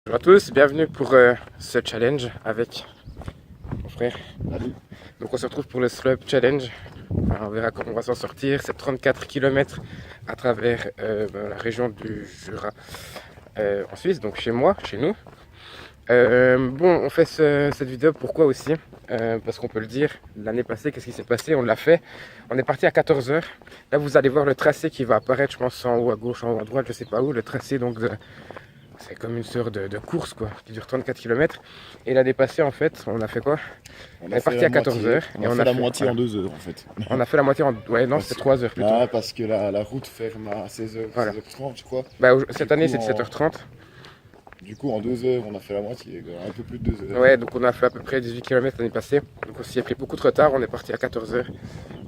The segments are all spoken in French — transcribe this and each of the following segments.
Bonjour à tous, bienvenue pour ce challenge avec mon frère. Salut. Donc on se retrouve pour le Slope Challenge. On verra comment on va s'en sortir. C'est 34 km à travers la région du Jura en Suisse, donc chez moi, chez nous. Bon, on fait cette vidéo pourquoi aussi parce qu'on peut le dire, l'année passée, qu'est-ce qui s'est passé? On l'a fait, on est parti à 14 h. Là vous allez voir le tracé qui va apparaître, je pense en haut à gauche, en haut à droite, je sais pas où. Le tracé donc c'est comme une sorte de course quoi, qui dure 34 km. Et l'année passée en fait, on a fait quoi? On est parti à 14 h. On a fait la moitié en 2 heures en fait. On a fait la moitié en... Ouais non, c'était 3 heures plutôt. Ah, parce que la route ferme à 16h, Voilà. 16h30 je crois. Bah, cette année c'est 17h30. Du coup en 2 heures on a fait la moitié, un peu plus de 2 heures. Ouais, donc on a fait à peu près 18 km l'année passée. Donc on s'y est pris beaucoup de retard, on est parti à 14 h.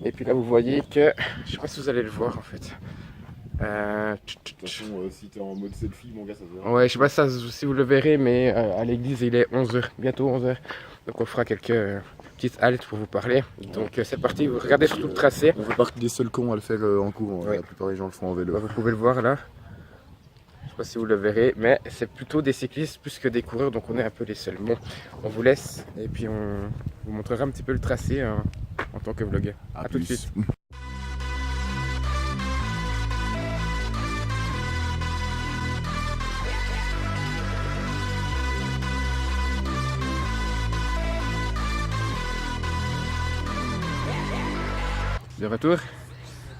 Et puis là vous voyez que, je sais pas si vous allez le voir en fait. De toute façon, si t'es en mode selfie, mon gars, ça se verra. Ouais, je sais pas si vous le verrez, mais à l'église il est 11 h, bientôt 11 h. Donc on fera quelques petites haltes pour vous parler. Donc c'est parti, vous regardez surtout le tracé. On fait partie des seuls cons à le faire en cours, Ouais. La plupart des gens le font en vélo. Vous pouvez le voir là. Je sais pas si vous le verrez, mais c'est plutôt des cyclistes plus que des coureurs, donc on est un peu les seuls. Bon, on vous laisse et puis on vous montrera un petit peu le tracé en tant que vlogueur. À tout de suite. De retour.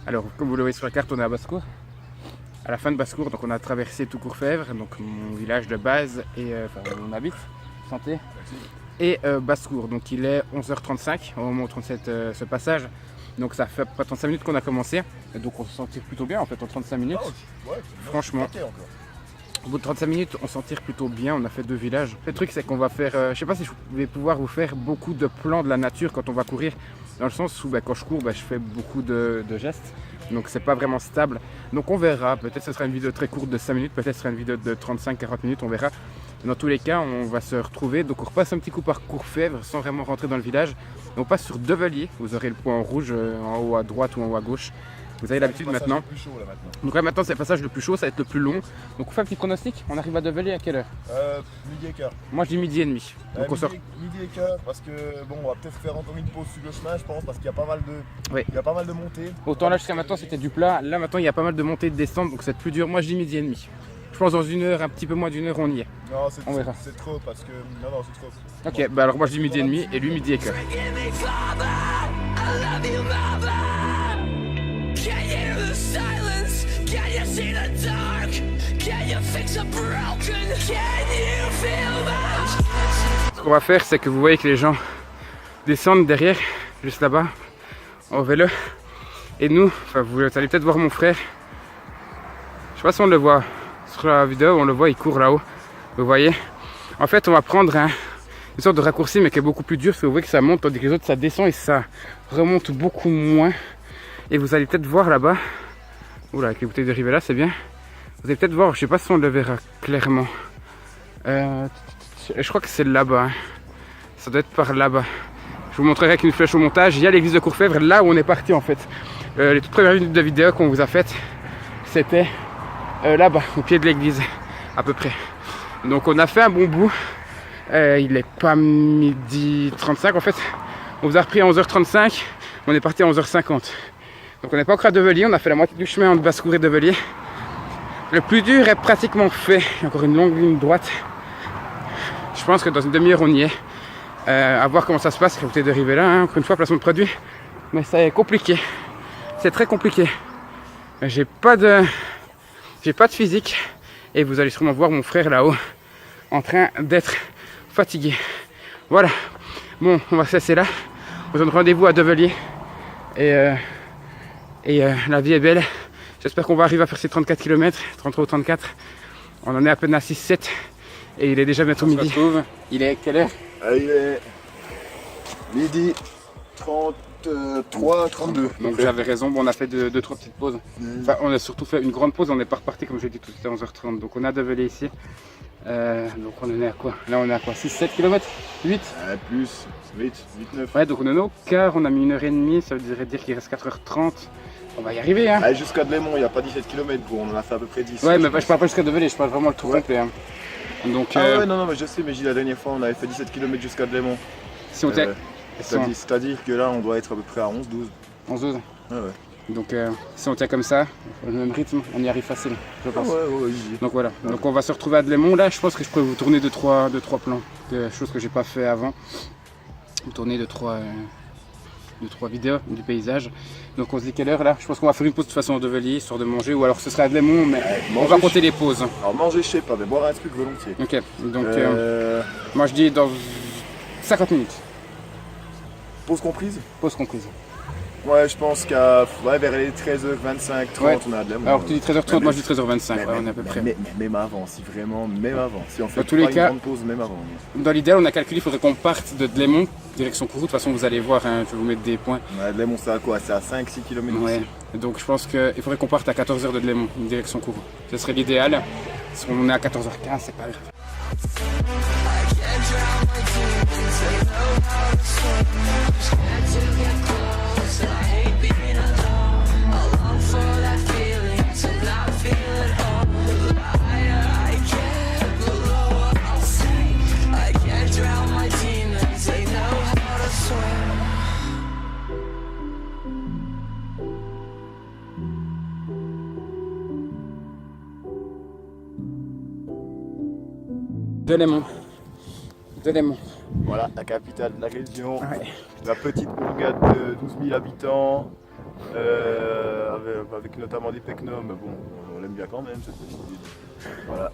Alors, comme vous le voyez sur la carte, on est à Basse-Cour. À la fin de Basse-Cour, donc on a traversé tout Courfèvre, donc mon village de base et enfin où on habite, Santé, et Basse-Cour. Donc il est 11h35 au moment où on fait ce passage. Donc ça fait à peu près 35 minutes qu'on a commencé. Et donc on se sent plutôt bien en fait en 35 minutes. Franchement. Au bout de 35 minutes, on s'en tire plutôt bien, on a fait 2 villages. Le truc c'est qu'on va faire, je sais pas si je vais pouvoir vous faire beaucoup de plans de la nature quand on va courir. Dans le sens où quand je cours, je fais beaucoup de gestes. Donc c'est pas vraiment stable. Donc on verra, peut-être ce sera une vidéo très courte de 5 minutes, peut-être ce sera une vidéo de 35-40 minutes, on verra. Dans tous les cas, on va se retrouver. Donc on repasse un petit coup par Courfèvre sans vraiment rentrer dans le village. Et on passe sur Develier, vous aurez le point en rouge en haut à droite ou en haut à gauche. Vous avez l'habitude maintenant. Donc là maintenant c'est le passage le plus chaud, ça va être le plus long. Donc on fait un petit pronostic, on arrive à Develier à quelle heure? Midi et quart. Moi je dis midi et demi. Donc on sort. Midi et quart, parce que bon, on va peut-être faire encore une pause sur le chemin, je pense, parce qu'il y a pas mal de, Oui. il y a pas mal de montées. Autant là jusqu'à maintenant c'était du plat, là maintenant il y a pas mal de montées et de descentes, donc c'est plus dur. Moi je dis midi et demi. Je pense dans une heure, un petit peu moins d'une heure on y est. Non, On verra. c'est trop, parce que non, c'est trop. Ok, bah alors moi je dis midi et demi et lui midi et quart. Ce qu'on va faire, c'est que vous voyez que les gens descendent derrière, juste là-bas, en vélo. Et nous, enfin vous allez peut-être voir mon frère. Je sais pas si on le voit sur la vidéo, on le voit, il court là-haut. Vous voyez. En fait, on va prendre une sorte de raccourci, mais qui est beaucoup plus dur, parce que vous voyez que ça monte, tandis que les autres ça descend et ça remonte beaucoup moins. Et vous allez peut-être voir là-bas. Oula, avec les bouteilles de Rivella, c'est bien. Vous allez peut-être voir, je sais pas si on le verra clairement. Je crois que c'est là-bas. Hein. Ça doit être par là-bas. Je vous montrerai avec une flèche au montage. Il y a l'église de Courfèvre, là où on est parti en fait. Les toutes premières minutes de vidéo qu'on vous a faites, c'était là-bas, au pied de l'église, à peu près. Donc on a fait un bon bout. Il est pas midi 35 en fait. On vous a repris à 11h35. On est parti à 11h50. Donc on n'est pas encore à Develier, on a fait la moitié du chemin entre Basse-Cour et Develier. Le plus dur est pratiquement fait. Il y a encore une longue ligne droite. Je pense que dans une demi-heure on y est. À voir comment ça se passe, la bouteille de Rivella, hein, encore une fois, placement de produit. Mais ça est compliqué. C'est très compliqué. J'ai pas de physique. Et vous allez sûrement voir mon frère là-haut en train d'être fatigué. Voilà. Bon, on va se laisser là. On se donne rendez-vous à Develier. Et la vie est belle. J'espère qu'on va arriver à faire ces 34 km, 33 ou 34. On en est à peine à 6-7 et il est déjà bientôt midi. Il est quelle heure? Il est midi 33, 32. Donc j'avais raison, bon, on a fait 2-3 petites pauses. Enfin, on a surtout fait une grande pause, on n'est pas reparti comme j'ai dit tout à l'heure 11h30. Donc on a Develier ici. Donc on en est à quoi? Là on est à quoi? 6-7 km? 8? Plus, 8, 9. Ouais, donc on est au quart, on a mis 1h30, ça veut dire qu'il reste 4h30. On va y arriver hein. Jusqu'à Delémont, il n'y a pas 17 km, on en a fait à peu près 10. Ouais, mais je parle pas jusqu'à Develier, je parle vraiment le tour complet. Hein. Donc, ah ouais, non, mais je sais, mais la dernière fois on avait fait 17 km jusqu'à Delémont. si on était. C'est-à-dire que là on doit être à peu près à 11-12. 11-12. Ouais. Donc si on tient comme ça, le même rythme, on y arrive facile, je pense. Ouais. Donc voilà, donc on va se retrouver à Delémont. Là, je pense que je pourrais vous tourner 2-3 plans, de choses que j'ai pas fait avant. Vous tourner 2-3 vidéos du paysage. Donc on se dit quelle heure là? Je pense qu'on va faire une pause de toute façon en Develier, histoire de manger, ou alors ce sera à Delémont, mais on va compter les pauses. Alors manger, je sais pas, mais boire un truc volontiers. Ok, donc moi je dis dans 50 minutes. Pause comprise? Pause comprise. Ouais, je pense qu'à vers les 13h25, 30, Ouais. on est à Delémont. Alors tu dis 13h30, moi je dis 13h25, ouais, on est à peu près. Mais même avant, si vraiment, même avant. Si on fait tous les pas une cas, grande pause, même avant. Dans l'idéal, on a calculé, il faudrait qu'on parte de Delémont, direction Kourou. De toute façon, vous allez voir, hein, je vais vous mettre des points. Ouais, Delémont, c'est à quoi? C'est à 5-6 km Ouais. d'ici. Donc je pense qu'il faudrait qu'on parte à 14h de Delémont, direction Kourou. Ce serait l'idéal. Si on est à 14h15, c'est pas grave. Delémont. Voilà, la capitale de la région. Ouais. La petite bourgade de 12 000 habitants. Avec notamment des pecnoms, mais bon, on l'aime bien quand même cette petite ville. Voilà.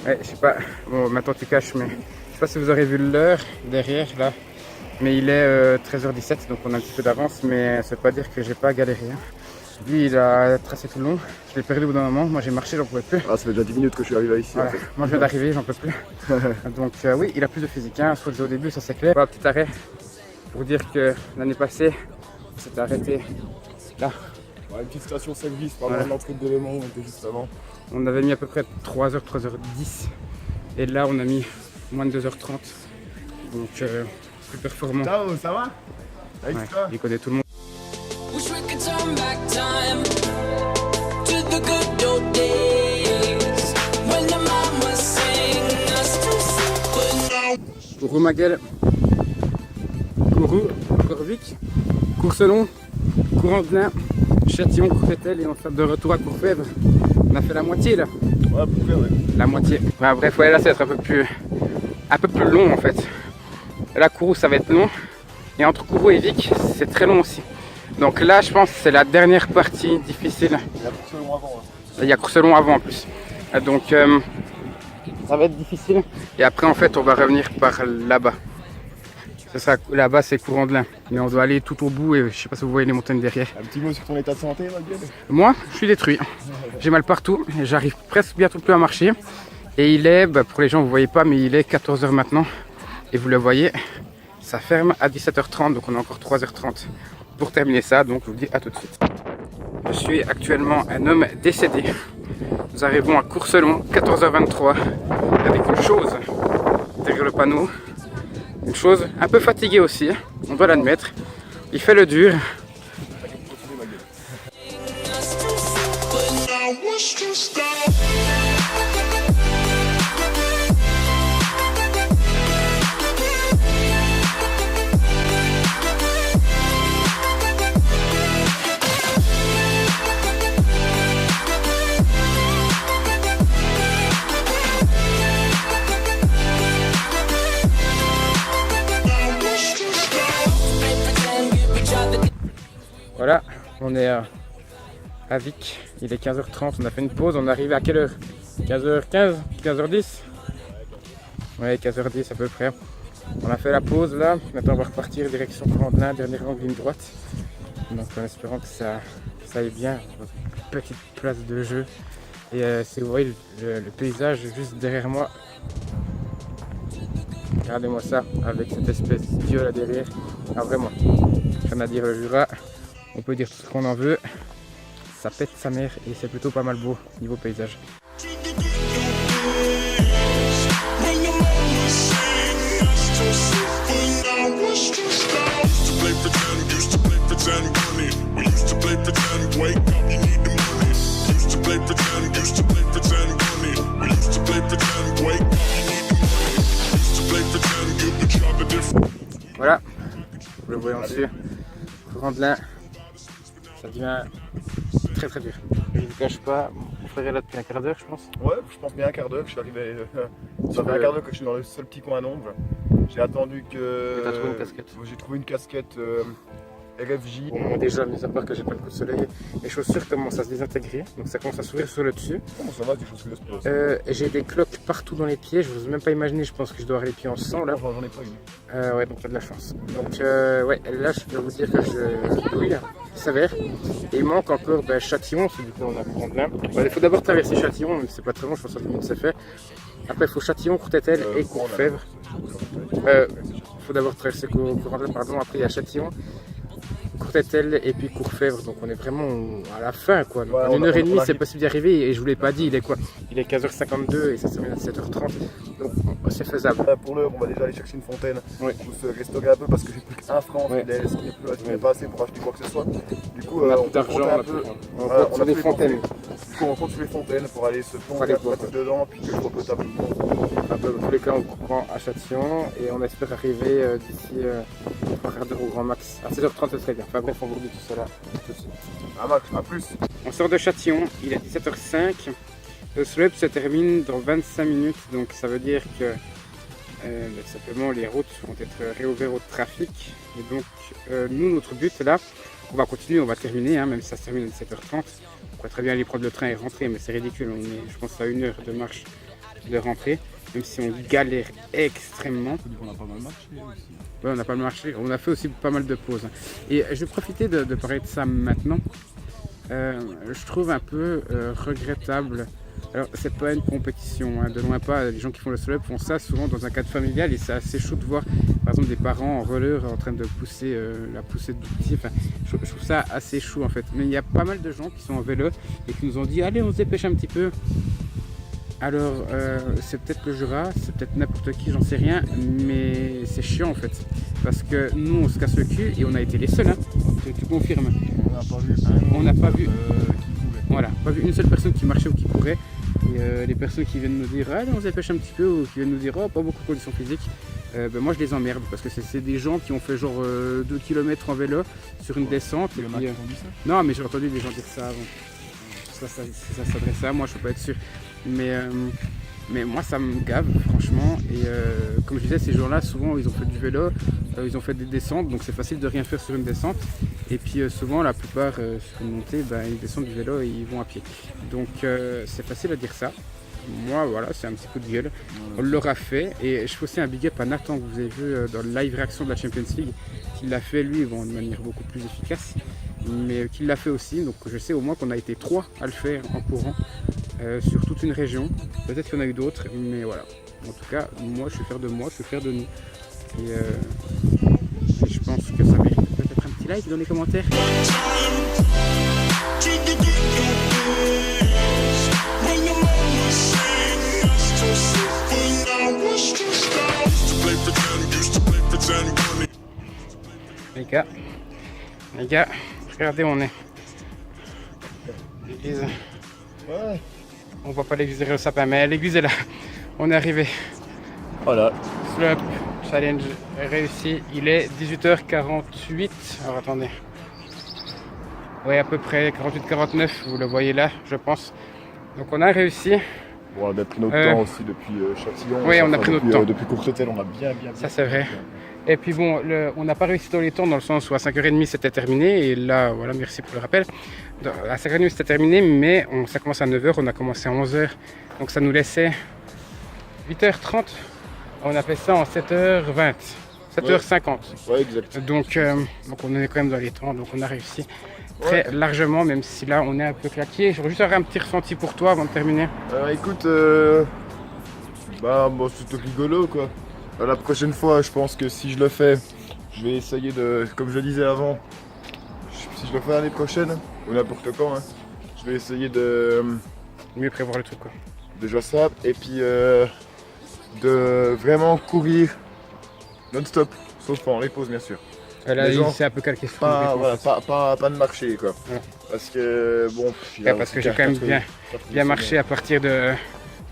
Ouais, je sais pas, bon maintenant tu caches, mais je sais pas si vous aurez vu l'heure derrière là, mais il est 13h17, donc on a un petit peu d'avance, mais ça veut pas dire que j'ai pas galéré. Hein. Lui il a tracé tout le long, je l'ai perdu au bout d'un moment, moi j'ai marché, j'en pouvais plus. Ah, ça fait déjà 10 minutes que je suis arrivé ici. Voilà. En fait. Moi je viens d'arriver, j'en peux plus. Donc oui, il a plus de physique, hein, ce qu'on disait au début, ça c'est clair. Voilà, petit arrêt pour dire que l'année passée, on s'était arrêté là. Ouais, une petite station service, par loin de l'entrée de Delémont, on était juste avant. On avait mis à peu près 3h, 3h10 et là on a mis moins de 2h30, donc plus performant. Ciao, ça va? Ouais, il connaît tout le monde. Wish we could turn back time to the good old days when the mama sang us to sleep. Kourou Maguel, Kourou, Corvic, Courcelon, Courandlin, Châtillon, Courfetel et on sera de retour à Courfèvre. On a fait la moitié là. Ouais, à peu près, ouais. La moitié. Ouais, bref, ouais, là ça va être un peu plus long en fait. Là Kourou ça va être long et entre Kourou et Vic c'est très long aussi. Donc là je pense que c'est la dernière partie difficile. Il y a Courcelon avant. Hein. Il y a Courcelon avant en plus. Donc ça va être difficile. Et après en fait on va revenir par là-bas. Là-bas c'est Courandlin. Mais on doit aller tout au bout et je sais pas si vous voyez les montagnes derrière. Un petit mot sur ton état de santé, ma gueule? Moi je suis détruit. J'ai mal partout. J'arrive presque bientôt plus à marcher. Et il est, pour les gens vous voyez pas, mais il est 14h maintenant. Et vous le voyez, ça ferme à 17h30. Donc on a encore 3h30 pour terminer ça. Donc je vous dis à tout de suite. Je suis actuellement un homme décédé. Nous arrivons à Courcelon, 14h23, avec une chose derrière le panneau. Une chose un peu fatiguée aussi, on doit l'admettre. Il fait le dur. Voilà, on est à Vic, il est 15h30, on a fait une pause, on est arrivé à quelle heure? 15h15, 15h10? Ouais, 15h10 à peu près. On a fait la pause là, maintenant on va repartir direction Courandlin, dernière longue ligne droite. Donc en espérant que ça aille bien, petite place de jeu. Et si vous voyez le paysage juste derrière moi, regardez-moi ça, avec cette espèce d'yeux là derrière. Ah vraiment, rien à dire, le Jura, on peut dire tout ce qu'on en veut, ça pète sa mère et c'est plutôt pas mal beau niveau paysage. Wake up, you need the money. Voilà, vous le voyez en dessus. Courant de lin, ça devient très très dur. Je ne vous cache pas, mon frère est là depuis un quart d'heure, je pense. Ouais, je pense bien un quart d'heure que je suis arrivé. Ça fait un quart d'heure que je suis dans le seul petit coin d'ombre. J'ai attendu que. Et t'as trouvé une casquette? J'ai trouvé une casquette RFJ. Bon, déjà, mis à part que j'ai pas le coup de soleil, les chaussures commencent à se désintégrer, donc ça commence à s'ouvrir sur le dessus. Comment ça va, des choses que je J'ai des cloques partout dans les pieds, je n'ose même pas imaginer, je pense que je dois avoir les pieds en sang là. J'en ai pas une. Ouais, donc t'as de la chance. Donc ouais, là je peux vous dire que je brûle, il s'avère. Et il manque encore Châtillon, c'est du coup on a courant de lin. Il faut d'abord traverser Châtillon, même si c'est pas très long, je pense que 5 minutes c'est fait. Après il faut Châtillon, Courtétel et Courfèvre. Il faut d'abord traverser courant de lin, pardon, après il y a Châtillon, Courtétel et puis Courfèvre, donc on est vraiment à la fin quoi. Donc, en 1h30 c'est possible d'y arriver et je vous l'ai pas dit, il est quoi? Il est 15h52 et ça se termine à 7h30, donc c'est faisable. Pour l'heure, on va déjà aller chercher une fontaine Ouais. pour se restaurer un peu parce que j'ai plus qu'un franc fidèle, ce qui n'est pas assez pour acheter quoi que ce soit. Du coup, on a on plus d'argent, compte un peu. on compte sur des fontaines. Du coup, on compte sur les fontaines pour aller se plonger aller un boire, peu dedans, puis que l'eau potable. Dans tous les cas, on prend à Châtillon et on espère arriver d'ici 3 quarts d'heure au grand max. À 16h30, ce serait bien. Enfin bref, on vous dit tout ça là tout de suite. Un max, à plus. On sort de Châtillon, il est 17h05. Le slope se termine dans 25 minutes, donc ça veut dire que simplement les routes vont être réouvertes au trafic. Et donc, nous, notre but là, on va continuer, on va terminer, hein, même si ça se termine à 17h30. On pourrait très bien aller prendre le train et rentrer, mais c'est ridicule. On est, je pense, à 1 heure de marche de rentrer, même si on galère extrêmement. On a pas mal marché aussi. Ouais, on a pas mal marché, on a fait aussi pas mal de pauses. Et je vais profiter de parler de ça maintenant. Je trouve un peu regrettable. Alors, c'est pas une compétition, hein, de loin pas. Les gens qui font le solo-up font ça souvent dans un cadre familial et c'est assez chaud de voir, par exemple, des parents en roller en train de pousser la poussée de petit. Enfin, je trouve ça assez chaud en fait. Mais il y a pas mal de gens qui sont en vélo et qui nous ont dit allez, on se dépêche un petit peu. Alors, c'est peut-être le Jura, c'est peut-être n'importe qui, j'en sais rien, mais c'est chiant en fait. Parce que nous, on se casse le cul et on a été les seuls, hein. Tu confirmes. On n'a pas vu qui courait. Voilà, pas vu une seule personne qui marchait ou qui courait. Et les personnes qui viennent nous dire allez, on se dépêche un petit peu, ou qui viennent nous dire oh, pas beaucoup de conditions physiques, moi je les emmerde parce que c'est des gens qui ont fait genre 2 km en vélo sur une descente. Et puis, non, mais j'ai entendu des gens dire ça avant. Ça s'adresse à moi, je peux pas être sûr. Mais moi ça me gave franchement et comme je disais, ces gens-là souvent ils ont fait du vélo, ils ont fait des descentes, donc c'est facile de rien faire sur une descente. Et puis souvent la plupart sur une montée, ils descendent du vélo et ils vont à pied. Donc c'est facile à dire ça. Moi voilà, c'est un petit coup de gueule. On l'aura fait et je fais aussi un big up à Nathan que vous avez vu dans le live réaction de la Champions League, qui l'a fait lui de manière beaucoup plus efficace, mais qui l'a fait aussi. Donc je sais au moins qu'on a été 3 à le faire en courant. Sur toute une région, peut-être qu'il y en a eu d'autres, mais voilà. En tout cas, moi je suis fier de moi, je suis fier de nous. Et je pense que ça mérite peut-être un petit like dans les commentaires. Les gars, regardez où on est. L'église. Ouais. On voit pas l'église derrière le sapin, mais l'église est là. On est arrivé. Voilà. Slope challenge réussi. Il est 18h48. Alors attendez. Oui, à peu près 48-49. Vous le voyez là, je pense. Donc on a réussi. Bon, on a pris notre temps aussi depuis Châtillon. Oui, on a pris notre temps. Depuis Courtétel, on a bien. Ça c'est vrai. Et puis bon, on n'a pas réussi dans les temps dans le sens où à 5h30 c'était terminé. Et là, voilà, merci pour le rappel. À 5h30 c'était terminé, mais ça commence à 9h, on a commencé à 11h. Donc ça nous laissait 8h30. On a fait ça en 7h20. 7h50. Ouais, exact. Donc on est quand même dans les temps, donc on a réussi très largement, même si là on est un peu claqué. J'aurais juste un petit ressenti pour toi avant de terminer. Écoute, c'était rigolo quoi. La prochaine fois, je pense que si je le fais, je vais essayer de, comme je le disais avant, si je le fais l'année prochaine, ou n'importe quand, hein, je vais essayer de mieux prévoir le truc quoi. Déjà ça, et puis de vraiment courir non-stop, sauf pendant les pauses bien sûr. Là, c'est un peu calqué sur pas de marcher quoi. Ouais. Parce que bon. Parce que j'ai quand même bien marché à partir de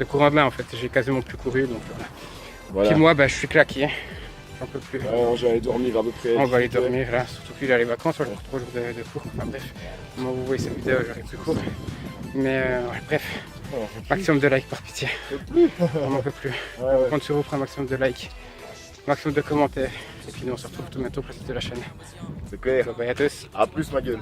courant de lin en fait. J'ai quasiment plus couru donc voilà. Puis moi je suis claqué. j'en peux plus. J'allais dormir à peu près. On va aller dormir là, surtout qu'il a les vacances, j'ai encore 3 jours de cours. Enfin bref, au moment où vous voyez cette vidéo, j'aurai plus cours. Mais ouais, bref, maximum de likes par pitié. On n'en peut plus. On compte sur vous pour un maximum de likes, maximum de commentaires. Et puis nous on se retrouve tout bientôt pour la suite de la chaîne. C'est clair. Bye bye à tous. A plus ma gueule.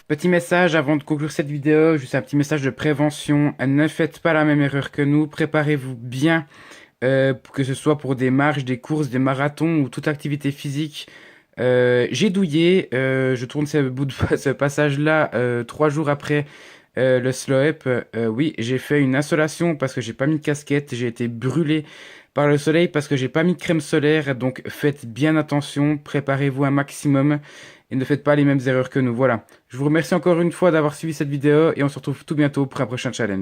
Petit message avant de conclure cette vidéo, juste un petit message de prévention. Ne faites pas la même erreur que nous, préparez-vous bien, que ce soit pour des marches, des courses, des marathons ou toute activité physique. J'ai douillé, je tourne ce passage-là 3 jours après le slow-up. Oui, j'ai fait une insolation parce que j'ai pas mis de casquette, j'ai été brûlé par le soleil parce que j'ai pas mis de crème solaire, donc faites bien attention, préparez-vous un maximum et ne faites pas les mêmes erreurs que nous. Voilà, je vous remercie encore une fois d'avoir suivi cette vidéo et on se retrouve tout bientôt pour un prochain challenge.